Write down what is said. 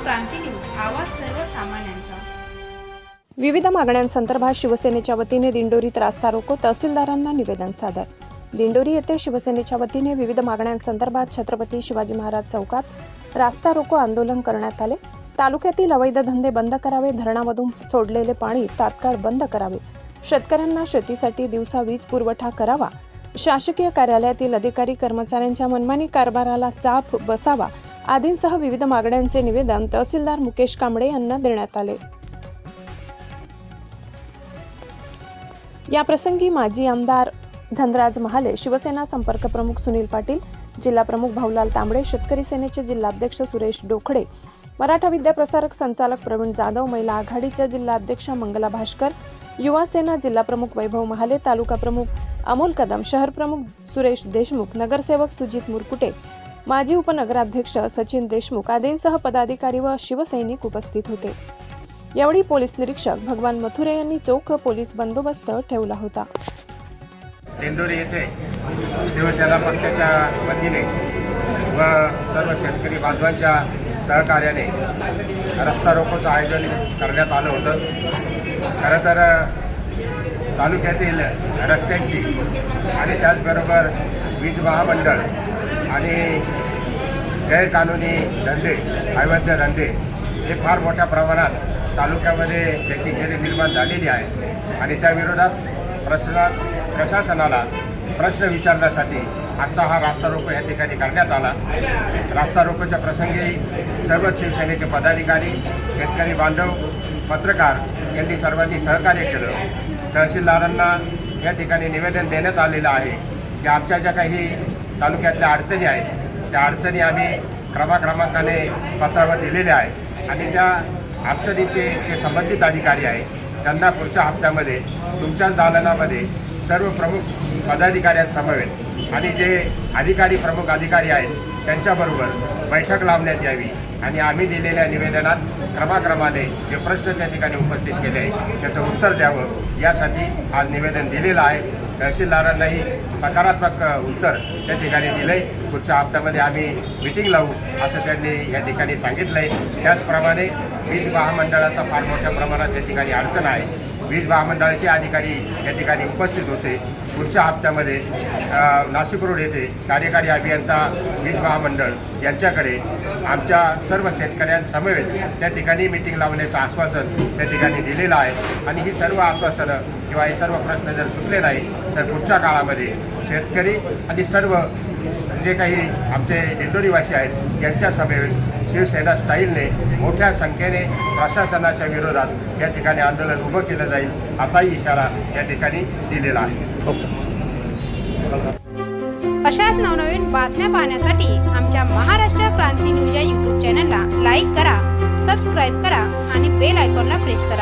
क्रांती news, आवाज सर्वसामान्यांचा। विविध मागण्यांसंदर्भात शिवसेनेच्या वतीने दिंडोरीत रास्ता रोको, तहसीलदारांना निवेदन सादर। दिंडोरी येथे शिवसेनेच्या वतीने विविध मागण्यांसंदर्भात छत्रपती शिवाजी महाराज चौकात रास्ता रोको आंदोलन करण्यात आले। तालुक्यातील अवैध धंदे बंद करावे, धरणामधून सोडलेले पाणी तात्काळ बंद करावे, शेतकऱ्यांना शेतीसाठी दिवसा वीज पुरवठा करावा, शासकीय कार्यालयातील अधिकारी कर्मचाऱ्यांच्या मनमानी कारभाराला चाप बसावा आदींसह विविध मागण्यांचे निवेदन तहसीलदार मुकेश कांबळे यांना देण्यात आले। या प्रसंगी माजी आमदार धनराज महाले, शिवसेना संपर्क प्रमुख सुनील पाटील, जिल्हा प्रमुख भाऊलाल तांबडे, शेतकरी सेनेचे जिल्हाध्यक्ष सुरेश डोखडे, मराठा विद्याप्रसारक संचालक प्रवीण जाधव, महिला आघाडीच्या जिल्हा अध्यक्षा मंगला भास्कर, युवा सेना जिल्हा प्रमुख वैभव महाले, तालुका प्रमुख अमोल कदम, शहर प्रमुख सुरेश देशमुख, नगरसेवक सुजित मुरकुटे, माजी उपनगराध्यक्ष सचिन देशमुख आदींसह पदाधिकारी व शिवसैनिक उपस्थित होते। यावेळी पोलीस निरीक्षक भगवान मथुरे यांनी चोख पोलीस बंदोबस्त ठेवला होता। दिंडोरी येथे शिवसेना पक्षाच्या वतीने व सर्व शेतकरी बांधवांच्या सहकार्याने रस्ता रोकोचं आयोजन करण्यात आलं होतं। खरं तर तालुक्यातील रस्त्यांची आणि त्याचबरोबर वीज महामंडळ आणि गैरकानूनी धंदे, अवैध धंदे हे फार मोठ्या प्रमाणात तालुक्यामध्ये त्याची गेली निर्माण झालेली आहे आणि त्या विरोधात प्रशासनाला प्रश्न विचारण्यासाठी आजचा हा रास्ता रोको या ठिकाणी करण्यात आला। रास्ता रोकोच्या प्रसंगी सर्व शिवसेनेचे पदाधिकारी, शेतकरी बांधव, पत्रकार यांनी सर्वांनी सहकार्य केलं। तहसीलदारांना या ठिकाणी निवेदन देण्यात आलेलं आहे की आमच्या ज्या काही तालुक्यातल्या अडचणी आहेत त्या अडचणी आम्ही क्रमाक्रमांकाने पत्रावर दिलेल्या आहेत आणि त्या अडचणीचे जे संबंधित अधिकारी आहेत त्यांना पुढच्या हप्त्यामध्ये तुमच्याच दालनामध्ये सर्व प्रमुख पदाधिकाऱ्यांसमवेत आणि जे प्रमुख अधिकारी आहेत त्यांच्याबरोबर बैठक लावण्यात यावी आणि आम्ही दिलेल्या निवेदनात क्रमाक्रमाने जे प्रश्न त्या ठिकाणी उपस्थित केले आहे त्याचं उत्तर द्यावं यासाठी आज निवेदन दिलेलं आहे। तहसीलदारांनाही सकारात्मक उत्तर त्या ठिकाणी दिलं आहे। पुढच्या हप्त्यामध्ये आम्ही मीटिंग लावू असं त्यांनी या ठिकाणी सांगितलं आहे। त्याचप्रमाणे वीज महामंडळाचा फार मोठ्या प्रमाणात या ठिकाणी अडचण आहे। वीज महामंडळाचे अधिकारी या ठिकाणी उपस्थित होते। पुढच्या हप्त्यामध्ये नाशिक रोड येथे कार्यकारी अभियंता वीज महामंडळ यांच्याकडे आमच्या सर्व शेतकऱ्यांसमवेत त्या ठिकाणी मीटिंग लावण्याचं आश्वासन त्या ठिकाणी दिलेलं आहे आणि ही सर्व आश्वासनं किंवा हे सर्व प्रश्न जर सुटले नाही तर पुढच्या काळामध्ये शेतकरी आणि सर्व जे काही आमचे दिंडोरीवासी आहेत यांच्या समवेत शिवसेना स्टाईलने मोठ्या संख्येने प्रशासनाच्या विरोधात या ठिकाणी आंदोलन उभं केलं जाईल असाही इशारा या ठिकाणी दिलेला आहे। अशाच नवनवीन बातम्या पाहण्यासाठी आमच्या महाराष्ट्र क्रांती न्यूज या YouTube चॅनलला लाईक करा, सबस्क्राईब करा आणि बेल आयकॉनला प्रेस करा।